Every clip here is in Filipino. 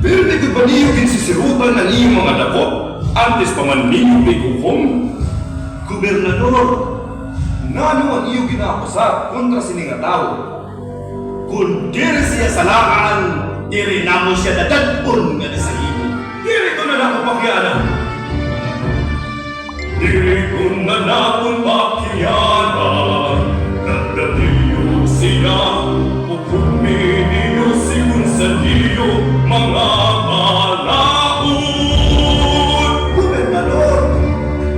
Pero di ko ba niyo ginsisirutan ng iyong mga dako? Antes pa man ninyo may hukom? Gobernador, nano ang iyo ginapasar kontra sininga tao? Kung diri siya salaan, diri namo siya dadadpon nga sa imo. Diri ko na nakapakyanan. Diri ko na nakapakyanan. Nagdadiyo siya, hukumin niyo si Gonzalillo, mga balaod. Gobernador,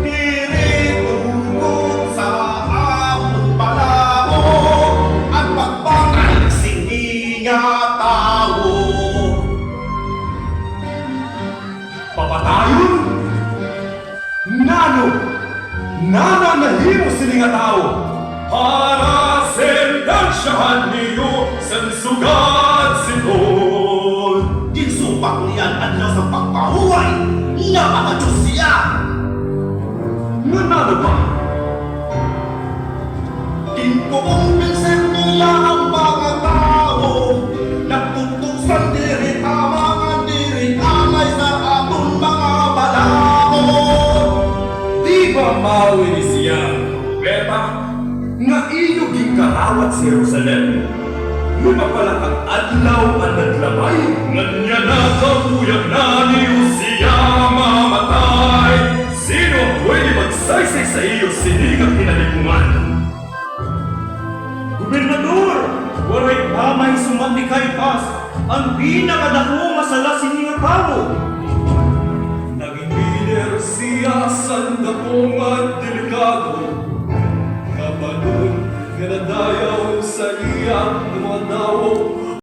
diri tungkol sa among palao ang pagpatay sininga tao. Papatayon? Nano? Nana nahimo sininga tao? Para sentensyahan niyo sa sugat sinol. Ginsupak niyan adlaw sa pagpahuway nga mga Diyos siya. Nano ba? Kinkukumbinsin nila ang mga tao. Nagtutuksan diri tama nga diri anay sa aton mga balaod. Di ba mawi ni siya, Beta, nga iyo gikarawat sa Jerusalem? Luma pala ang adlaw ang naglamay, nga niya nakabuyag na niyo siya mamatay. Sino ang pwede magsaysay sa iyo sinigang pinalipungan? Gobernador, waray tamay sumati kay Pas, ang pinakadako masala sininga tao. Naging leader siya sa dakong at delikado. Kapanon nga nadayaw sa iya ng mga tao